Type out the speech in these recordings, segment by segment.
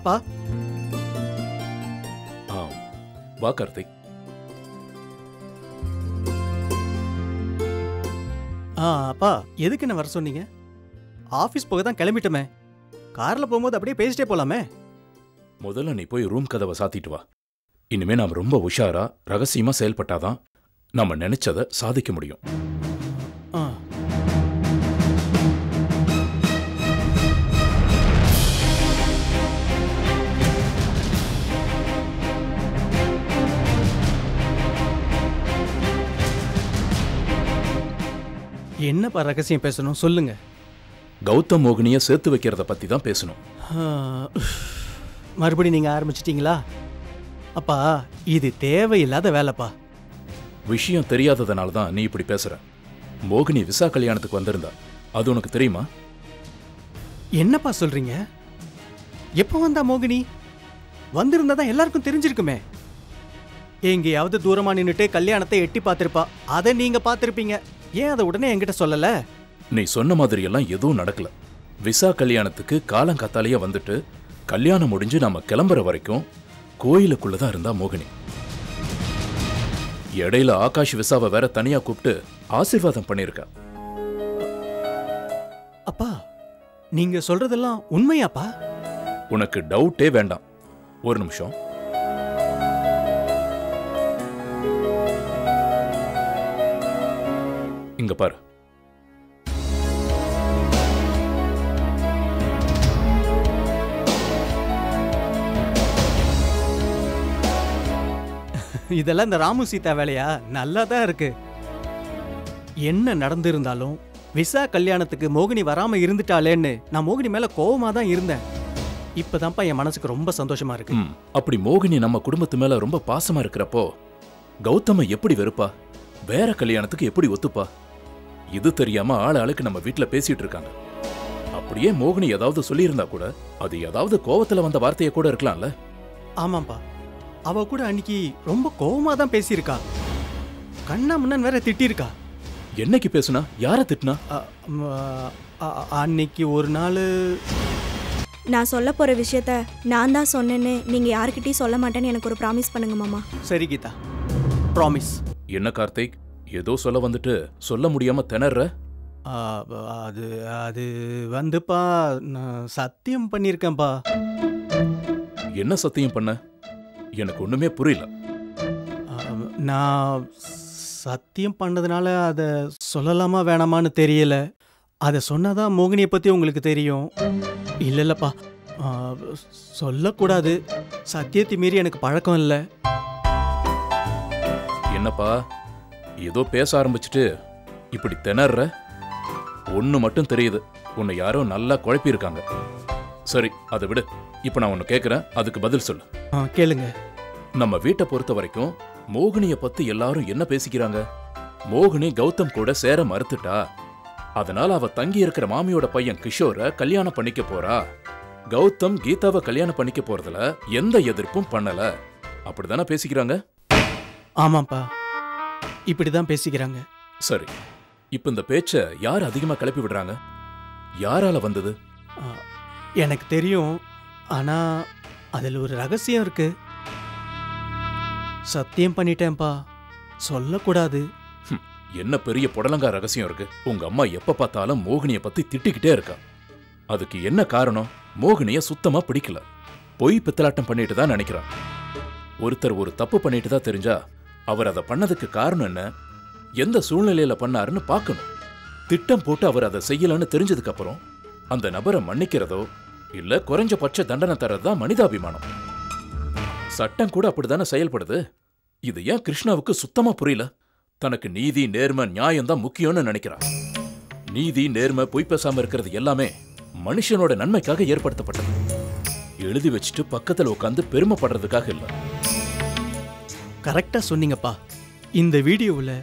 அப்பா. வா கார்த்திக். அப்பா, எதுக்கு என்ன வர சொன்னீங்க? ஆபீஸ் போக தான் கிளம்பிட்டோமே. கார்ல போகும்போது அப்படியே பேசிட்டே போலாமே. முதல்ல நீ போய் ரூம் கதவை சாத்திட்டு வா. இனிமே நாம ரொம்ப உஷாரா ரகசியமா செயல்பட்டாதான் நம்ம நினைச்சதை சாதிக்க முடியும். என்னப்பா ரகசியம் பேசணும் சொல்லுங்க. கௌதம் மோகினிய சேர்த்து வைக்கிறத பத்தி தான் பேசணும். மறுபடியும் நீங்க ஆரம்பிச்சிட்டீங்களா? அப்பா, இது தேவையில்லாத வேலைப்பா. விஷயம் தெரியாததுனால தான் நீ இப்படி பேசுற. மோகினி விசா கல்யாணத்துக்கு வந்திருந்தா, அது உனக்கு தெரியுமா? என்னப்பா சொல்றீங்க? எப்ப வந்தா மோகினி? வந்திருந்தா தான் எல்லாருக்கும் தெரிஞ்சிருக்குமே. எங்கேயாவது தூரமா நின்னுட்டு கல்யாணத்தை எட்டி பார்த்திருப்பா. அதை நீங்க பார்த்திருப்பீங்க. ஏன் அதை உடனே என்கிட்ட சொல்லல? நீ சொன்ன மாதிரி எல்லாம் எதுவும் நடக்கல. விசா கல்யாணத்துக்கு காலங்காத்தாலேயே வந்துட்டு கல்யாணம் முடிஞ்சு நாம கிளம்புற வரைக்கும் கோயிலுக்குள்ளதான் இருந்தா மோகினி. இடையில ஆகாஷ் விசாவை வேற தனியா கூப்பிட்டு ஆசீர்வாதம் பண்ணிருக்கா. அப்பா, நீங்க சொல்றதெல்லாம் உண்மையாப்பா? உனக்கு டவுட்டே வேண்டாம். ஒரு நிமிஷம். இங்க பாரு. இதெல்லாம் இந்த ராமு சீதா வேலையா? நல்லா தான் இருக்கு. என்ன நடந்திருந்தாலும் விசா கல்யாணத்துக்கு மோகினி வராம இருந்துட்டாளேன்னு நான் மோகினி மேல கோவமா தான் இருந்தேன். இப்பதான்ப்பா என் மனசுக்கு ரொம்ப சந்தோஷமா இருக்கு. அப்படி மோகினி நம்ம குடும்பத்து மேல ரொம்ப பாசமா இருக்கிறப்போ கௌதம எப்படி வெறுப்பா? வேற கல்யாணத்துக்கு எப்படி ஒத்துப்பா? இது தெரியாம ஆளுக்கு நம்ம வீட்டுல பேசிட்டு இருக்காங்க. அப்படியே மோகினி ஏதாவது சொல்லியிருந்தா கூட அது ஏதாவது கோவத்துல வந்த வார்த்தையை கூட இருக்கலாம்ல. ஆமாப்பா, அவ கூட அன்னைக்கு ரொம்ப கோவமா தான் பேசியிருக்கா. கண்ணா முன்னன் வேற திட்டிருக்கா. என்னைக்கு பேசுனா? யார திட்டினா? அன்னைக்கு ஒரு நாள் நான் சொல்ல போற விஷயத்த நான் தான் சொன்னேன்னு நீங்க யார்கிட்டயும் சொல்ல மாட்டேன்னு எனக்கு ஒரு ப்ராமிஸ் பண்ணுங்க மாமா. சரி கீதா, ப்ராமிஸ். என்ன கார்த்திக், ஏதோ சொல்ல வந்துட்டு சொல்ல முடியாம திணற? அது அது வந்துப்பா, நான் சத்தியம் பண்ணியிருக்கேன்ப்பா. என்ன சத்தியம் பண்ண? எனக்கு ஒண்ணுமே புரியல. நான் சத்தியம் பண்ணதுனால அதை சொல்லலாமா வேணாமான்னு தெரியல. அதை சொன்னாதான் மோகினியை பத்தி உங்களுக்கு தெரியும். இல்லப்பா, சொல்லக்கூடாது. சத்தியத்தை மீறி எனக்கு பழக்கம் இல்லை. என்னப்பா, ஏதோ பேச ஆரம்பிச்சுட்டு இப்படி திணற? ஒண்ணு மட்டும் தெரியுது, உன்னை யாரோ நல்லா குழப்பி இருக்காங்க. சரி, அதை விடு. இப்ப நான் ஒன்னு கேக்குறேன், அதுக்கு பதில் சொல்லு. கேளுங்க. நம்ம வீட்டை பொறுத்த வரைக்கும் மோகினிய பத்தி எல்லாரும் என்ன பேசிக்கிறாங்க? மோகினி கௌதம் கூட சேர மறுத்துட்டா, அதனால அவ தங்கி இருக்கிற மாமியோட பையன் கிஷோரை கல்யாணம் பண்ணிக்க போறா. கௌதம் கீதாவை கல்யாணம் பண்ணிக்க போறதுல எந்த எதிர்ப்பும் பண்ணல, அப்படிதானே பேசிக்கிறாங்க? ஆமாப்பா, இப்படிதான் பேசிக்கிறாங்க. சரி, இப்ப இந்த பேச்ச யார் அதிகமா கிளப்பி விடுறாங்க? யாரால வந்தது? எனக்கு தெரியும், ஆனா அதுல ஒரு ரகசியம் இருக்கு. சத்தியம் பண்ணிட்டேன்பா, சொல்லக்கூடாது. என்ன பெரிய புடலங்கா ரகசியம் இருக்கு? உங்க அம்மா எப்ப பார்த்தாலும் மோகினிய பத்தி திட்டிக்கிட்டே இருக்கா. அதுக்கு என்ன காரணம்? மோகினிய சுத்தமா பிடிக்கல. பொய் பித்தலாட்டம் பண்ணிட்டு தான் நினைக்கிறான். ஒருத்தர் ஒரு தப்பு பண்ணிட்டு தான் தெரிஞ்சா அவர் அதை பண்ணதுக்கு காரணம் என்ன, எந்த சூழ்நிலையில பண்ணாருன்னு பார்க்கணும். திட்டம் போட்டு அவர் அதை செய்யலன்னு தெரிஞ்சதுக்கு அப்புறம் அந்த நபரை மன்னிக்கிறதோ இல்ல குறைஞ்சபட்ச தண்டனை தரதுதான் மனிதாபிமானம். சட்டம் கூட அப்படித்தானே செயல்படுது. இது ஏன் கிருஷ்ணாவுக்கு சுத்தமா புரியல? தனக்கு நீதி, நேர்மை, நியாயம் தான் முக்கியம்னு நினைக்கிறான். நீதி, நேர்மை, பொய் பேசாம இருக்கிறது எல்லாமே மனுஷனோட நன்மைக்காக ஏற்படுத்தப்பட்டது. எழுதி வச்சுட்டு பக்கத்துல உட்காந்து பெருமைப்படுறதுக்காக இல்ல. கரெக்டா சொன்னீங்கப்பா. இந்த வீடியோவில்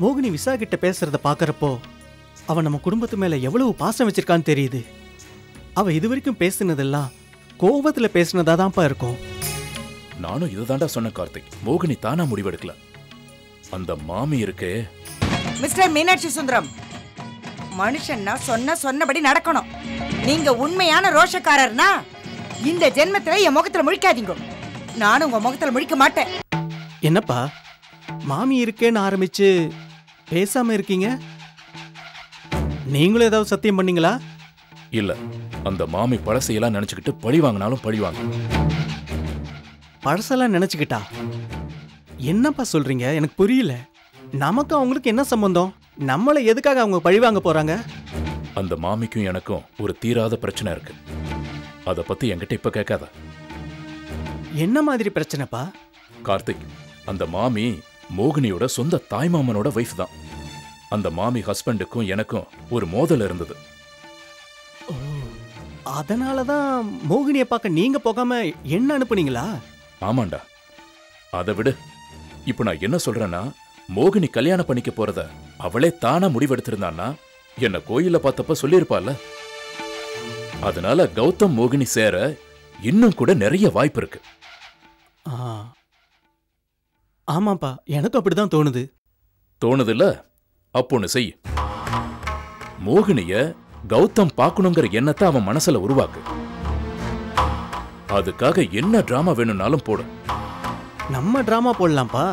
மோகினி விசா கிட்ட பேசுறத பாக்குறப்போ அவன் நம்ம குடும்பத்து மேல எவ்வளவு பாசம் வச்சிருக்கான்னு தெரியுது. அவ இதுவரைக்கும் பேசினதெல்லாம் கோவத்துல பேசினதா தான்ப்பா இருக்கும். நானும் இதுதான்டா சொன்ன கார்த்திக். மோகினி தானா முடிவெடுக்கல. அந்த மாமி இருக்கே. மிஸ்டர் மீனாட்சி சுந்தரம், மனுஷன்னா சொன்னபடி நடக்கணும். நீங்க உண்மையான ரோஷக்காரர்னா இந்த ஜென்மத்துல என் முகத்துல முழிக்காதீங்க. நானும் உங்க முகத்துல முழிக்க மாட்டேன். என்னப்பா மாமி இருக்கேன்னு ஆரம்பிச்சு பேசாம இருக்கீங்க? நீங்களும் ஏதாவது சத்தியம் பண்ணீங்களா? இல்ல, அந்த மாமி பழசையெல்லாம் நினைச்சுக்கிட்டு பழி வாங்கினாலும் பழி வாங்க. பழசெல்லாம் நினைச்சுக்கிட்டா? என்னப்பா சொல்றீங்க? எனக்கு புரியல. நமக்கு அவங்களுக்கு என்ன சம்பந்தம்? நம்மளை எதுக்காக அவங்க பழி வாங்க போறாங்க? அந்த மாமிக்கும் எனக்கும் ஒரு தீராத பிரச்சனை இருக்கு. அத பத்தி என்கிட்ட இப்ப கேட்காத. என்ன மாதிரி பிரச்சனைப்பா? கார்த்திக், அந்த மாமி மோகினியோட சொந்த தாய்மாமனோட வைஃப் தான். அந்த மாமி ஹஸ்பண்டுக்கும் எனக்கும் ஒரு மோதல் இருந்தது. அதனாலதான் மோகினியை பார்க்க நீங்க போகாம என்ன அனுப்புனீங்களா? ஆமாண்டா. அதை விடு. இப்ப நான் என்ன சொல்றேன்னா, மோகினி கல்யாணம் பண்ணிக்க போறத அவளே தானா முடிவெடுத்திருந்தான்னா என்ன கோயில்ல பார்த்தப்ப சொல்லியிருப்பால. அதனால கௌதம் மோகினி சேர இன்னும் கூட நிறைய வாய்ப்பு இருக்கு. ஆமாப்பா, எனக்கும் அப்படிதான் தோணுது. தோணுதுல்ல? அப்பொன்னு செய். மோகினிய கௌதம் பார்க்கணுங்கிற எண்ணத்தை அவன் மனசுல உருவாக்கு. அதுக்காக என்ன டிராமா வேணும்னாலும் போடு. நம்ம டிராமா போடலாம்ப்பா.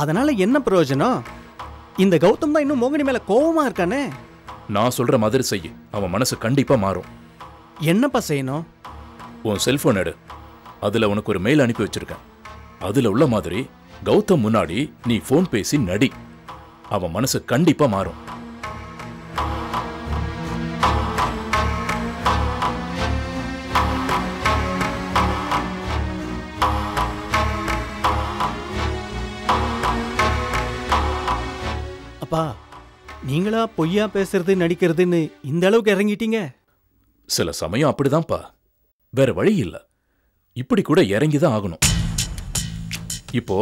அதனால என்ன பிரயோஜனம்? இந்த கௌதம் தான் இன்னும் மோகினி மேல கோவமா இருக்கானே. நான் சொல்ற மாதிரி செய், அவன் மனசு கண்டிப்பா மாறும். என்னப்பா செய்யணும்? உன் செல்போன் எடு. அதுல உனக்கு ஒரு மெயில் அனுப்பி வச்சிருக்கேன். அதுல உள்ள மாதிரி கௌதம் முன்னாடி நீ போன் பேசி நடி. அவன் மனசு கண்டிப்பா மாறும். அப்பா, நீங்களா பொய்யா பேசுறது நடிக்கிறதுன்னு இந்த அளவுக்கு இறங்கிட்டீங்க? சில சமயம் அப்படிதான்ப்பா, வேற வழி இல்ல. இப்படி கூட இறங்கிதான் ஆகணும். இப்போ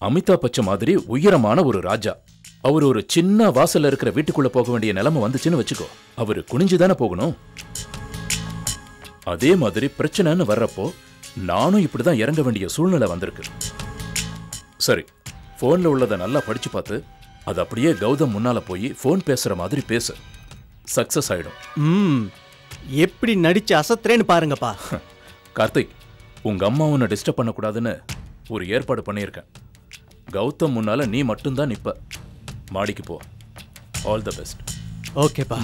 அமிதாப் பச்சன் மாதிரி உயரமான ஒரு ராஜா, அவர் ஒரு சின்ன வாசல்ல இருக்கிற வீட்டுக்குள்ள போக வேண்டிய நிலைமை வந்துச்சுன்னு வச்சுக்கோ, அவரு குனிஞ்சுதானே போகணும். அதே மாதிரி பிரச்சனைன்னு வர்றப்போ நானும் இப்படிதான் இறங்க வேண்டிய சூழ்நிலை வந்திருக்கு. சரி, போன்ல உள்ளதை நல்லா படிச்சு பார்த்து அது அப்படியே கௌதம் முன்னால போய் போன் பேசுற மாதிரி பேசு. சக்சஸ் ஆயிடும். எப்படி நடிச்சு அசத்துறேன்னு பாருங்கப்பா. கார்த்திக், உங்க அம்மா உன்னை டிஸ்டர்ப் பண்ணக்கூடாதுன்னு ஒரு ஏற்பாடு பண்ணியிருக்கேன். கௌதம் முன்னால நீ மட்டும்தான் நிப்ப. மாடிக்கு போ. All the best. ஓகேப்பா.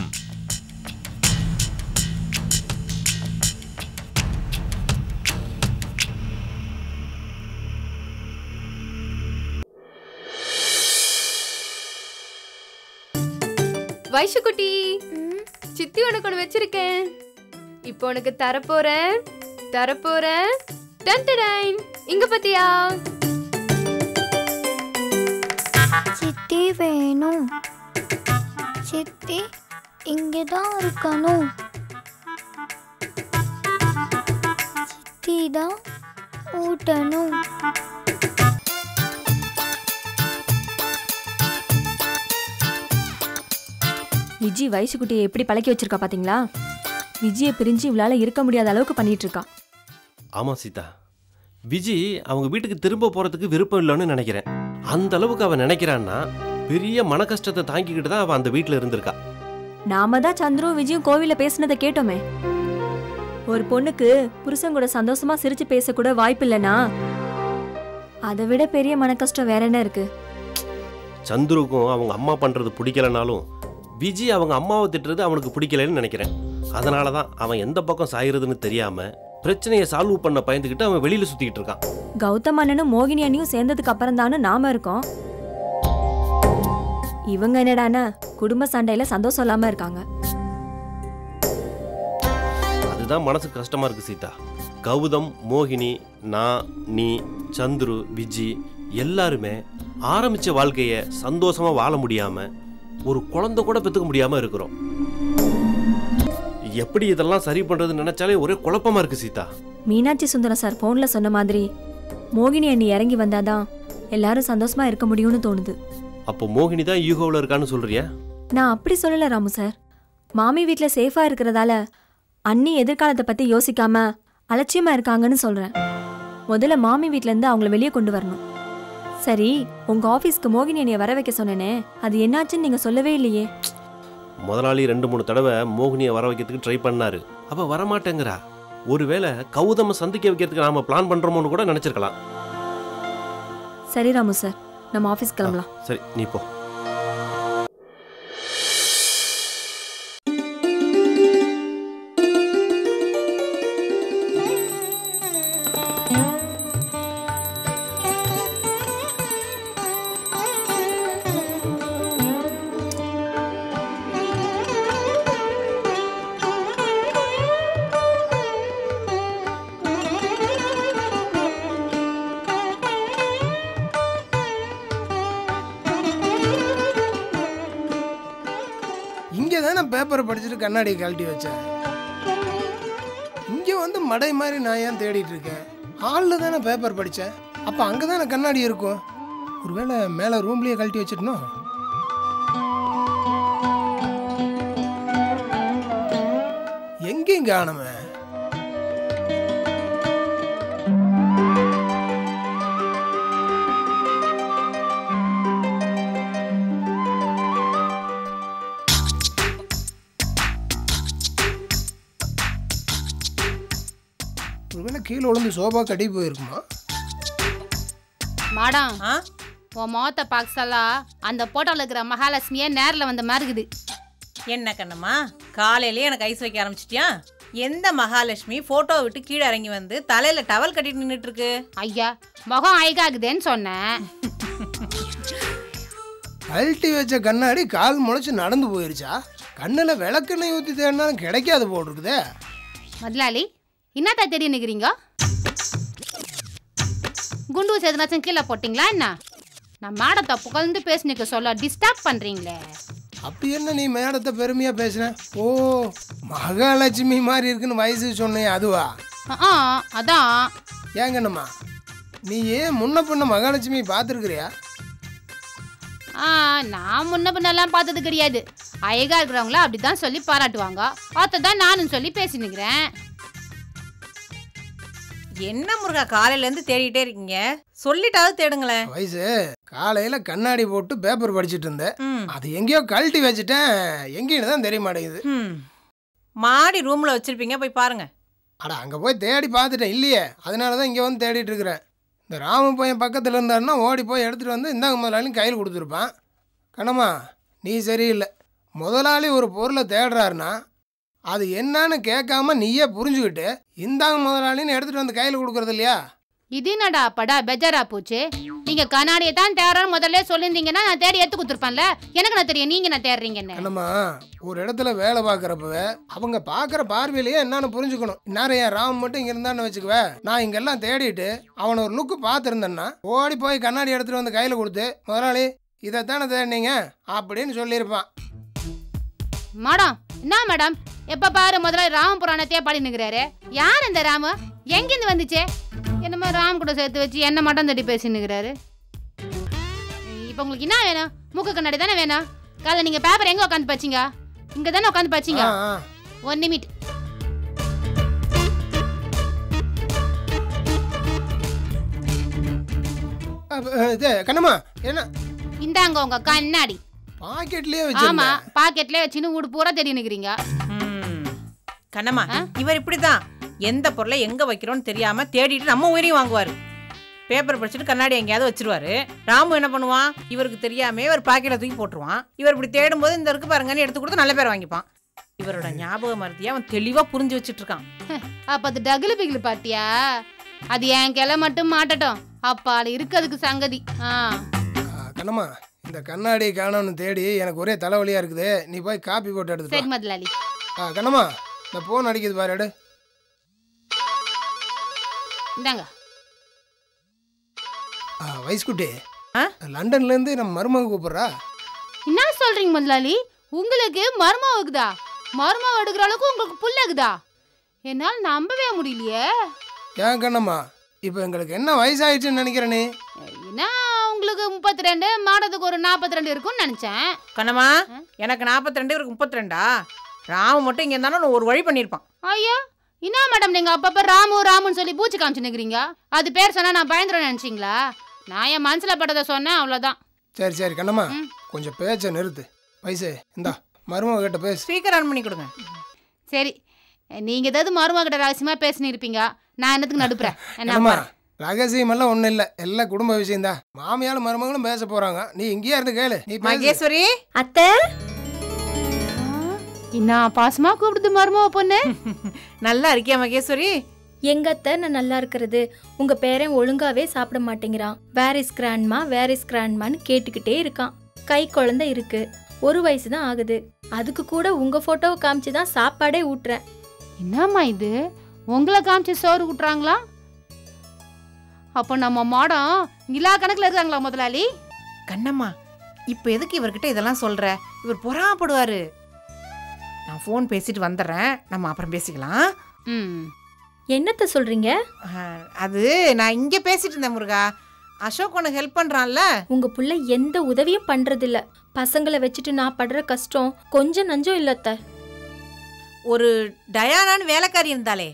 வைஷு குட்டி, சித்தி உனக்கு ஒன்று வச்சிருக்கேன். இப்போ உனக்கு தரப்போறேன். டன்டடைன், இங்க பத்தியா? சித்தி வேணும். சித்தி இங்கதான் இருக்கணும். சித்தி தான் ஊட்டணும். விஜி வயசு குட்டியை எப்படி பழக்கி வச்சிருக்கா பாத்தீங்களா? விஜயை பிரிஞ்சு இவளால இருக்க முடியாத அளவுக்கு பண்ணிட்டு இருக்கா. ஆமா சீதா, விஜி அவங்க வீட்டுக்கு திரும்ப போறதுக்கு விருப்பம் இல்லைன்னு நினைக்கிறேன். அந்த அளவுக்கு அவன் நினைக்கிறான்னா பெரிய மன கஷ்டத்தை தாங்கிக்கிட்டு தான் அவன் அந்த வீட்டுல இருந்திருக்கா. நாம தான் சந்துரும் விஜயும் கோவில பேசினதை கேட்டோமே. ஒரு பொண்ணுக்கு புருஷன் கூட சந்தோஷமா சிரிச்சு பேசக்கூட வாய்ப்பு இல்லைன்னா அதை விட பெரிய மன கஷ்டம் வேற என்ன இருக்கு? சந்துருக்கும் அவங்க அம்மா பண்றது பிடிக்கலனாலும் விஜி அவங்க அம்மாவை திட்டுறது அவனுக்கு பிடிக்கலன்னு நினைக்கிறேன். அதனால தான் அவன் எந்த பக்கம் சாயிறதுன்னு தெரியாம பிரச்சனையை சால்வ் பண்ண பயந்துக்கிட்டு அவன் வெளியில சுத்திக்கிட்டு இருக்கான். கௌதம் அண்ணனும் மோகினி அண்ணியும் சேர்ந்ததுக்கு அப்புறம் தானே நாம இருக்கோம். இவங்க என்னடானா குடும்ப சண்டையில சந்தோஷம் இல்லாம இருக்காங்க. அதுதான் மனசுக்கு கஷ்டமா இருக்கு சீதா. கௌதம், மோகினி, நான், நீ, சந்துரு, விஜி எல்லாருமே ஆரம்பிச்ச வாழ்க்கைய சந்தோஷமா வாழ முடியாம ஒரு குழந்தை கூட பெற்றுக்க முடியாம இருக்கிறோம். எப்படி இதெல்லாம் சரி பண்றதுன்னு நினைச்சாலே ஒரே குழப்பமா இருக்கு சீதா. மீனாட்சி சுந்தரம் சார் போன்ல சொன்ன மாதிரி மோகினி அண்ணி இறங்கி வந்தாதான் எல்லாரும் சந்தோஷமா இருக்க முடியும்னு தோணுது. அப்போ மோகினி தான் ஈகோவில் இருக்கான்னு சொல்றியா? நான் அப்படி சொல்லல ராமு சார். மாமி வீட்டில் சேஃபா இருக்கிறதால அண்ணி எதிர்காலத்தை பத்தி யோசிக்காம அலட்சியமா இருக்காங்கன்னு சொல்றேன். முதல்ல மாமி வீட்ல இருந்து அவங்கள வெளியே கொண்டு வரணும். சரி, உங்க ஆபீஸ்க்கு மோகினி அண்ணியை வர வைக்க சொன்னேனே, அது என்னாச்சுன்னு நீங்க சொல்லவே இல்லையே. முதலாளி 2-3 தடவை மோகினியை வர வைக்கிறதுக்கு ட்ரை பண்ணாரு. அவ வரமாட்டேங்கிறா. ஒருவேளை கௌதம சந்திக்க வைக்கிறதுக்கு நாம பிளான் பண்றோமோன்னு கூட நினைச்சிருக்கலாம். சரி ராமு சார், நம்ம ஆஃபீஸ் கிளம்பலாம். சரி, நீ போ. இங்கே தானே பேப்பரை படிச்சுட்டு கண்ணாடியை கழட்டி வச்சேன். இங்கே வந்து மடை மாதிரி நான் ஏன் தேடிட்டு இருக்கேன்? ஹாலில் தானே பேப்பர் படித்தேன். அப்போ அங்கே தானே கண்ணாடி இருக்கும். ஒருவேளை மேலே ரூம்லேயே கழட்டி வச்சிடணும். எங்கேயும் காணுமே. ஒருவேளை கீழே விழுந்து சோபா கட்டி போயிருக்குமா? மேடம், உன் முகத்தை பார்க்கலாம் அந்த போட்டோவில் இருக்கிற மகாலட்சுமியே நேரில் வந்த மாதிரி இருக்குது. என்ன கண்ணம்மா, காலையிலேயே எனக்கு ஐஸ் வைக்க ஆரம்பிச்சிட்டியா? எந்த மகாலட்சுமி போட்டோ விட்டு கீழே இறங்கி வந்து தலையில டவல் கட்டிட்டு நின்றுட்டு இருக்கு? ஐயா, முகம் அழகாகுதேன்னு சொன்னேன். கழட்டி வச்ச கண்ணாடி கால் முளைச்சு நடந்து போயிருச்சா? கண்ணில் விளக்கெண்ணெய் ஊற்றி தேடினாலும் கிடைக்காது போட்டிருக்குதே. முதலாளி, என்னத்தா தெரிய நிற்கிறீங்க? குண்டு எதுனாச்சும் கீழே போட்டிங்களா என்ன? நான் மேடத்தை புகழ்ந்து பேசினிக்க சொல்ல டிஸ்டர்ப் பண்ணுறீங்களே. அப்படி என்ன நீ மேடத்தை பெருமையாக பேசுன? ஓ, மகாலட்சுமி மாதிரி இருக்குன்னு வயசு சொன்னேன் அதுவா? அதான். ஏங்கண்ணம்மா, நீ ஏன் முன்ன பின்ன மகாலட்சுமி பார்த்துருக்குறியா? நான் முன்ன பின்னெல்லாம் பார்த்தது கிடையாது. அழகா இருக்கிறவங்கள அப்படி தான் சொல்லி பாராட்டுவாங்க. அதை தான் நானும் சொல்லி பேசினுக்கிறேன். என்ன முருகா, காலையிலேருந்து தேடிட்டே இருக்கீங்க, சொல்லிட்டாவது தேடுங்களேன். வயசு காலையில் கண்ணாடி போட்டு பேப்பர் படிச்சுட்டு இருந்தேன். அது எங்கேயோ கழட்டி வச்சுட்டேன். எங்கேன்னு தான் தெரிய மாட்டேங்குது. மாடி ரூமில் வச்சுருப்பீங்க, போய் பாருங்க. அட, அங்கே போய் தேடி பார்த்துட்டேன், இல்லையே. அதனால தான் இங்கே வந்து தேடிட்டு இருக்கிறேன். இந்த ராமு பையன் பக்கத்தில் இருந்தாருன்னா ஓடி போய் எடுத்துகிட்டு வந்து இந்தாங்க முதலாளியும் கையில் கொடுத்துருப்பான். கண்ணம்மா, நீ சரியில்லை. முதலாளி ஒரு பொருளை தேடுறாருன்னா அது என்னன்னு கேட்காம நீயே புரிஞ்சுக்கிட்டு இந்தாங்க முதலாளின்னு எடுத்துகிட்டு வந்து கையில் கொடுக்குறது இல்லையா? இது என்னடா படா பெஜாரா போச்சு. நீங்கள் கண்ணாடியை தான் தேடுறோன்னு முதல்ல சொல்லியிருந்தீங்கன்னா நான் தேடி எடுத்து கொடுத்துருப்பேன்ல. எனக்கு நான் தெரியும் நீங்கள் நான் தேடுறீங்கன்னு. என்னம்மா, ஒரு இடத்துல வேலை பார்க்குறப்பவே அவங்க பார்க்குற பார்வையிலேயே என்னன்னு புரிஞ்சுக்கணும். நிறைய ராம் மட்டும் இங்கே இருந்தான்னு வச்சுக்குவே, நான் இங்கெல்லாம் தேடிட்டு அவனை ஒரு லுக்கு பார்த்துருந்தேன்னா ஓடி போய் கண்ணாடி எடுத்துகிட்டு வந்து கையில் கொடுத்து முதலாளி இதைத்தானே தேடினீங்க அப்படின்னு சொல்லியிருப்பான். மேடம், என்ன மேடம் எப்போ பாரு முதல்ல ராம புராணத்தையே பாடி நிற்கிறாரு. யார் இந்த ராமு? எங்கேருந்து வந்துச்சே? என்னமோ ராம் கூட சேர்த்து வச்சு என்ன மட்டும் தட்டி பேசினுக்கிறாரு. இப்போ உங்களுக்கு என்ன வேணும்? மூக்கு கண்ணாடி தானே வேணும். காலைல நீங்கள் பேப்பர் எங்கே உட்காந்து பச்சிங்க? இங்கே தானே உட்காந்து பச்சிங்க. 1 நிமிட். கண்ணம்மா, என்ன இந்தாங்க உங்க கண்ணாடி. பாக்கெட்லயே வச்சு? ஆமா, பாக்கெட்லயே வச்சுன்னு ஊடு பூரா தேடி நிக்கிறீங்க. கண்ணம்மா, இவர் இப்படிதான் எந்த பொருளை எங்க வைக்கிறோன்னு தெரியாம தேடிட்டு நம்ம உயிரையும் வாங்குவாரு. பேப்பர் படிச்சுட்டு கண்ணாடி எங்கேயாவது வச்சிருவாரு. ராமு என்ன பண்ணுவான்? இவருக்கு தெரியாம இவர் பாக்கெட்டை தூக்கி போட்டுருவான். இவர் இப்படி தேடும் போது இந்த இருக்கு பாருங்கன்னு எடுத்து கொடுத்து நல்ல பேர் வாங்கிப்பான். இவரோட ஞாபக மருதியை அவன் தெளிவா புரிஞ்சு வச்சுட்டு இருக்கான். அப்ப அது டகுலு பிகிலு பாத்தியா? அது என் கிளை மட்டும் மாட்டட்டும், அப்ப அது இருக்கிறதுக்கு சங்கதி. கண்ணம்மா, இந்த கண்ணாடி காணோன்னு தேடி எனக்கு ஒரே தலைவலியா இருக்குது. நீ போய் காப்பி போட்டு எடுத்து. சரி முதலாளி. கண்ணம்மா, இந்த போன் அடிக்குது பாரு, எடு. இந்தாங்க. வயசுக்குட்டி, லண்டன்ல இருந்து நம்ம மருமக கூப்பிடுறா. என்ன சொல்றீங்க முதலாளி? உங்களுக்கு மருமக இருக்குதா? மருமக எடுக்கிற அளவுக்கு உங்களுக்கு புள்ள இருக்குதா? என்னால் நம்பவே முடியலையே. ஏன் கண்ணம்மா, இப்போ எங்களுக்கு என்ன வயசாயிடுச்சுன்னு நினைக்கிற நீ? என்ன உங்களுக்கு 32, மாடத்துக்கு ஒரு 42 இருக்கும்னு நினைச்சேன். கண்ணம்மா, எனக்கு 42, இவருக்கு 32. ராமு மட்டும் இங்கே இருந்தாலும் ஒரு வழி பண்ணியிருப்பான். ஐயா, என்ன மேடம் நீங்க அப்பப்ப ராமு ராமுன்னு சொல்லி பூச்சி காமிச்சு நிற்கிறீங்க? அது பேர் சொன்னா நான் பயந்துரும் நினைச்சிங்களா? நான் என் மனசுல பட்டதை சொன்னேன், அவ்வளோதான். சரி சரி கண்ணம்மா, கொஞ்சம் பேச்ச நிறுத்து. வயசு இந்தா மருமக கிட்ட பேசு. ஸ்பீக்கர் ஆன் பண்ணி கொடுங்க. சரி, நீங்க ஏதாவது மருமகிட்ட ரகசியமா பேசினு இருப்பீங்க, நான் என்னத்துக்கு நடுப்புறேன்? என்னம்மா என்ன ரகசியமெல்லாம் ஒன்றும் இல்லை, எல்லாம் குடும்ப விஷயம்தான். மாமியாலும் மருமகளும் பேச போறாங்க, நீ இங்கேயே இருந்து கேளு. நீ பேசு. மகேஸ்வரி அத்தை என்ன பாசமா கூப்பிடுது மருமக பொண்ணு? நல்லா இருக்கியா மகேஸ்வரி? எங்க அத்தை நான் நல்லா இருக்கிறது, உங்க பேரன் ஒழுங்காவே சாப்பிட மாட்டேங்கிறான். Where is grandma where is கிராண்ட்மான்னு கேட்டுக்கிட்டே இருக்கான். கை குழந்தை இருக்கு, 1 வயசு தான் ஆகுது. அதுக்கு கூட உங்க போட்டோவை காமிச்சு தான் சாப்பாடே ஊட்டுறேன். என்னம்மா இது, உங்களை காமிச்சு சோறு கூட்டுறாங்களா? அப்போ நம்ம மாடம் நிலா கணக்குல இருக்காங்களா முதலாளி? கண்ணம்மா இப்போ எதுக்கு இவர்கிட்ட இதெல்லாம் சொல்ற? இவர் பொறாமப்படுவாரு. நான் ஃபோன் பேசிட்டு வந்துடுறேன், நம்ம அப்புறம் பேசிக்கலாம். என்னத்த சொல்றீங்க? அது நான் இங்கே பேசிட்டு இருந்தேன் முருகா. அசோக் உனக்கு ஹெல்ப் பண்றான்ல. உங்க புள்ள எந்த உதவியும் பண்றதில்ல. பசங்களை வச்சுட்டு நான் படுற கஷ்டம் கொஞ்சம் நஞ்சம் இல்லத்த. ஒரு டயானான்னு வேலைக்காரி இருந்தாலே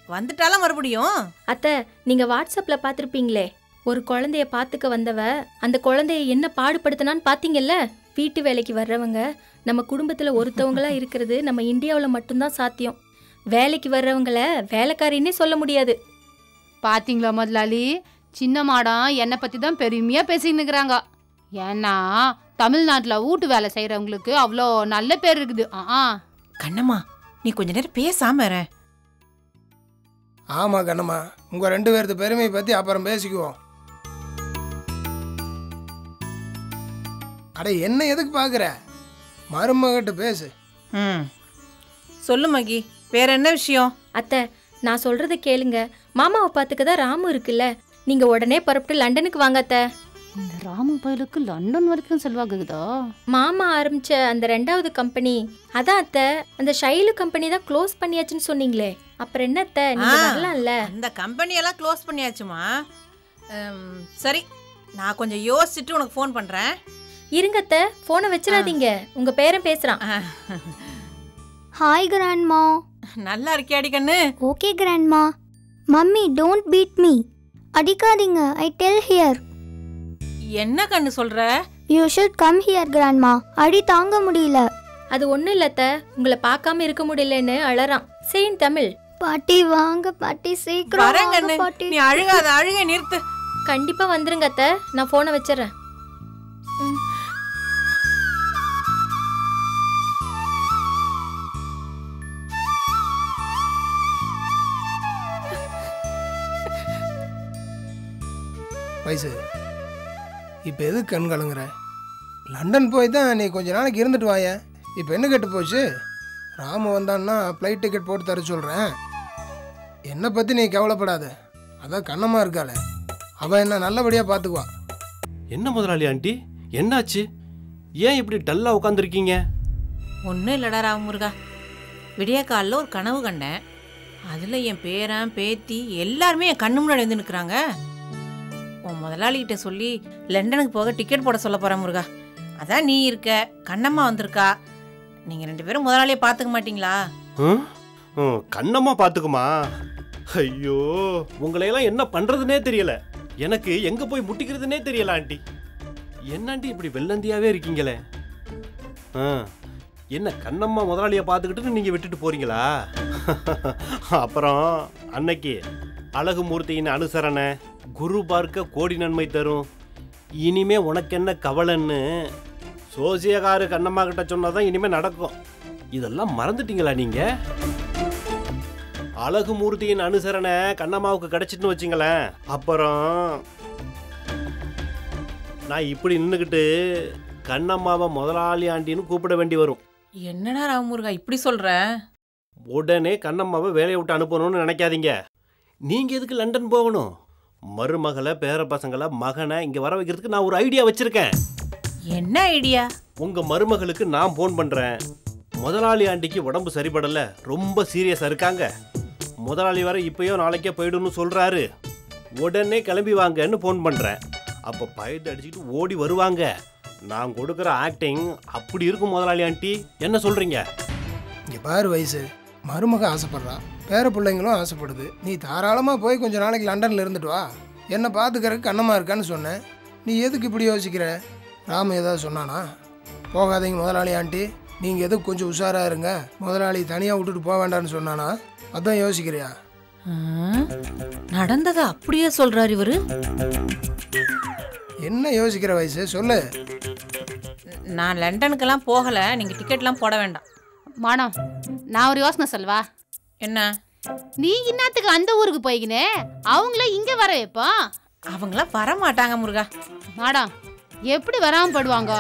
வந்துட்டாலும் மறுபடியும். அத்தை நீங்க வாட்ஸ்அப்ல பாத்திருப்பீங்களே, ஒரு குழந்தைய பாத்துக்க வந்தவ அந்த குழந்தைய என்ன பாடுபடுத்தினான்னு பாத்தீங்கல்ல. வீட்டு வேலைக்கு வர்றவங்க நம்ம குடும்பத்துல ஒருத்தவங்களா இருக்கிறது நம்ம இந்தியாவில் மட்டும்தான் சாத்தியம். வேலைக்கு வர்றவங்கள வேலைக்காரின்னே சொல்ல முடியாது. பாத்தீங்களா முதலாளி, சின்ன மாடம் என்னை பத்தி தான் பெருமையா பேசின்னு இருக்கிறாங்க. ஏன்னா தமிழ்நாட்டில் வீட்டு வேலை செய்யறவங்களுக்கு அவ்வளோ நல்ல பேர் இருக்குது. கண்ணம்மா நீ கொஞ்ச நேரம் பேசாம இரு. ஆமா கண்ணம்மா, உங்க 2 பேர்த்து பெருமையை பத்தி அப்புறம் பேசிக்குவோம். அட என்ன எதுக்கு பாக்குற, மருமகிட்ட பேசு. சொல்லு மகி, வேற என்ன விஷயம்? அத்தை நான் சொல்றத கேளுங்க. மாமாவை பார்த்துக்கதான் ராமு இருக்குல்ல, நீங்க உடனே புறப்பட்டு லண்டனுக்கு வாங்க அத்தை. இந்த ராமு பயலுக்கு லண்டன் வரைக்கும் செல்வாக்குதா? மாமா ஆரம்பிச்ச அந்த 2வது கம்பெனி அதான் அத்தை, அந்த ஷைலு கம்பெனி தான் க்ளோஸ் பண்ணியாச்சுன்னு சொன்னீங்களே, அப்புறம் என்ன அத்தை நீங்க வரலாம்ல? அந்த கம்பெனியெல்லாம் க்ளோஸ் பண்ணியாச்சுமா. சரி நான் கொஞ்சம் யோசிச்சுட்டு உனக்கு ஃபோன் பண்றேன். இருங்க அத்தை, போனை வச்சிடாதீங்க, உங்க பேரன் பேசுறான். Hi grandma. நல்லா இருக்கியாடி கண்ணு? Okay grandma. Mummy don't beat me. அடிக்காதீங்க, ஐ டெல் ஹியர். என்ன கண்ணு சொல்ற? You should come here grandma. அடி தாங்க முடியல. அது ஒண்ணும் இல்ல அத்தை, உங்களை பார்க்காம இருக்க முடியலன்னு அழறான். சேன் தமிழ். பாட்டி வாங்க பாட்டி, சீக்கிரம் வாங்க பாட்டி. நீ அழுகாத, அழுகை நிறுத்து. கண்டிப்பா வந்துருங்க அத்தை, நான் போனை வச்சிடறேன். வயசு இப்போ எதுக்கு கண் கலங்குற? லண்டன் போய் தான் நீ கொஞ்ச நாளைக்கு இருந்துட்டு வாய. இப்போ என்ன கெட்டு போச்சு? ராமு வந்தான்னா ஃப்ளைட் டிக்கெட் போட்டு தர சொல்கிறேன். என்னை பற்றி நீ கவலைப்படாத, அதான் கண்ணம்மா இருக்காளே, அவள் என்ன நல்லபடியாக பார்த்துக்குவா. என்ன முதலாளி ஆண்டி, என்னாச்சு? ஏன் இப்படி டல்லாக உட்காந்துருக்கீங்க? ஒன்றும் இல்லடா ராமமுருகா, விடிய காலில் ஒரு கனவு கண்டேன். அதில் என் பேரன் பேத்தி எல்லாருமே என் கண்ணு முன்னாடி வந்து நிற்கிறாங்க. உன் முதலாளிகிட்ட சொல்லி லண்டனுக்கு போக டிக்கெட் போட சொல்ல போகிறேன் முருகா. அதான் நீ இருக்க, கண்ணம்மா வந்திருக்கா. நீங்கள் 2 பேரும் முதலாளியை பார்த்துக்க மாட்டீங்களா? கண்ணம்மா பார்த்துக்குமா? ஐயோ, உங்களையெல்லாம் என்ன பண்ணுறதுனே தெரியல. எனக்கு எங்கே போய் முட்டிக்கிறதுனே தெரியல ஆண்டி. என்னாண்டி இப்படி வெள்ளந்தியாகவே இருக்கீங்களே? என்ன கண்ணம்மா முதலாளியை பார்த்துக்கிட்டு நீங்கள் விட்டுட்டு போகிறீங்களா? அப்புறம் அன்னைக்கு அழகு மூர்த்தியின் அனுசரணை, குரு பார்க்க கோடி நன்மை தரும், இனிமே உனக்கு என்ன கவலைன்னு சோசியக்காரு கண்ணம்மா கிட்ட சொன்னாதான் இனிமே நடக்கும். இதெல்லாம் மறந்துட்டீங்களா நீங்க? அழகு மூர்த்தியின் அனுசரணை கண்ணம்மாவுக்கு கிடைச்சிட்டுன்னு வச்சுங்களேன், அப்புறம் நான் இப்படி நின்றுக்கிட்டு கண்ணம்மாவை முதலாளி ஆண்டின்னு கூப்பிட வேண்டி வரும். என்னடா ராமமுருகா இப்படி சொல்ற? உடனே கண்ணம்மாவை வேலையை விட்டு அனுப்பணும்னு நினைக்காதீங்க. நீங்க எதுக்கு லண்டன் போகணும்? மருமகளை, பேர பசங்களை, மகனை இங்க வர வைக்கிறதுக்கு நான் ஒரு ஐடியா வச்சிருக்கேன். என்ன ஐடியா? உங்க மருமகளுக்கு நான் போன் பண்றேன். முதலாளி ஆண்டிக்கு உடம்பு சரிபடல, ரொம்ப சீரியஸா இருக்காங்க. முதலாளி வர இப்பயோ நாளைக்கே போயிடுன்னு சொல்றாரு. உடனே கிளம்பி வாங்கன்னு போன் பண்றேன். அப்ப பயத்தை அடிச்சுட்டு ஓடி வருவாங்க. நான் கொடுக்குற ஆக்டிங் அப்படி இருக்கும் முதலாளி ஆண்டி, என்ன சொல்றீங்க? இங்கே பாரு வயசு, மருமக ஆசைப்படுறா, பேர பிள்ளைங்களும் ஆசைப்படுது. நீ தாராளமாக போய் கொஞ்சம் நாளைக்கு லண்டனில் இருந்துட்டு வா. என்னை பார்த்துக்கிறதுக்கு கண்ணம்மா இருக்கான்னு சொன்னேன். நீ எதுக்கு இப்படி யோசிக்கிற? ராமு ஏதாவது சொன்னானா? போகாதீங்க முதலாளி ஆண்டி, நீங்கள் எதுக்கு கொஞ்சம் உஷாராக இருங்க, முதலாளி தனியாக விட்டுட்டு போக வேண்டாம்னு சொன்னானா? அதான் யோசிக்கிறியா? நடந்ததை அப்படியே சொல்றாரு இவரு. என்ன யோசிக்கிற வயசு சொல்லு. நான் லண்டனுக்கெல்லாம் போகல, நீங்க டிக்கெட்லாம் போட வேண்டாம். மேடம் நான் ஒரு யோசனை சொல்வா. என்ன? நீ இன்னத்துக்கு அந்த ஊருக்கு போய்கினே அவங்கள இங்க வர வைப்பா. அவங்களாம் வர மாட்டாங்க முருகா. மேடம் எப்படி வராம படுவாங்க?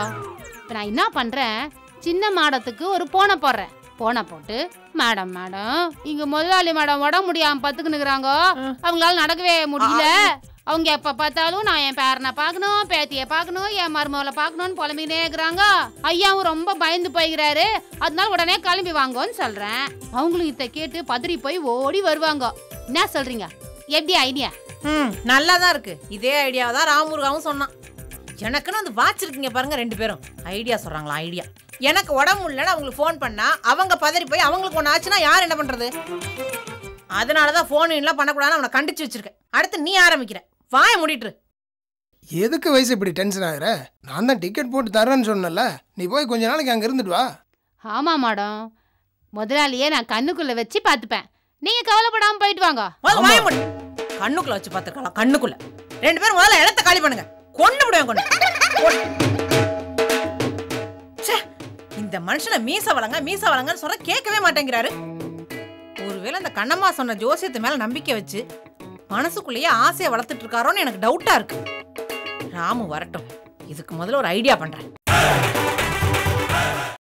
இப்போ நான் என்ன பண்றேன், சின்ன மாடத்துக்கு ஒரு போனை போடுறேன். போனை போட்டு மேடம் மேடம் இங்க முதலாளி மேடம் உடம்பு முடியாம பத்துக்குனுக்குறாங்க, அவங்களால நடக்கவே முடியல, அவங்க எப்ப பார்த்தாலும் நான் என் பேரனை பார்க்கணும், பேத்தியை பார்க்கணும், என் மருமகளை பார்க்கணும்னு புலம்பினே இருக்கிறாங்க. ஐயாவும் ரொம்ப பயந்து போய்கிறாரு, அதனால உடனே கிளம்பி வாங்கன்னு சொல்றேன். அவங்களும் இதை கேட்டு பதறி போய் ஓடி வருவாங்க. என்ன சொல்றீங்க? எப்படி ஐடியா? நல்லா தான் இருக்கு. இதே ஐடியாவை தான் ராமமுருகாவும் சொன்னான். எனக்குன்னு வந்து வாச்சிருக்கீங்க பாருங்க, 2 பேரும் ஐடியா சொல்றாங்களா? ஐடியா. எனக்கு உடம்பு இல்லைன்னு அவங்களுக்கு ஃபோன் பண்ணா அவங்க பதறி போய் அவங்களுக்கு ஒன்று ஆச்சுன்னா யார் என்ன பண்றது? அதனாலதான் ஃபோன் எல்லாம் பண்ணக்கூடாதுன்னு அவனை கண்டிச்சு வச்சிருக்கேன். அடுத்து நீ ஆரம்பிக்கிற, வாய மூடிட்டு. எதுக்கு வயசு இப்படி டென்ஷன் ஆகுற? நான் தான் டிக்கெட் போட்டு தரேன்னு சொன்னல, நீ போய் கொஞ்ச நாளைக்கு அங்கே இருந்துட்டு வா. ஆமா மேடம், முதலாளியே நான் கண்ணுக்குள்ள வச்சு பார்த்துப்பேன், நீங்க கவலைப்படாம போயிட்டு வாங்க. வாய மூடி. கண்ணுக்குள்ள வச்சு பார்த்துக்கலாம். கண்ணுக்குள்ள 2 பேரும் முதல்ல இடத்த காலி பண்ணுங்க. கொண்டு விடுவேன் கொண்டு. இந்த மனுஷனை மீச வளங்கன்னு சொல்ல கேட்கவே மாட்டேங்கிறாரு. ஒருவேளை இந்த கண்ணம்மா சொன்ன ஜோசியத்து மேல நம்பிக்கை வச்சு மனசுக்குள்ளேயே ஆசையை வளர்த்துட்டு இருக்காரோன்னு எனக்கு டவுட்டா இருக்கு. ராமு வரட்டும், இதுக்கு முதல்ல ஒரு ஐடியா பண்றேன்.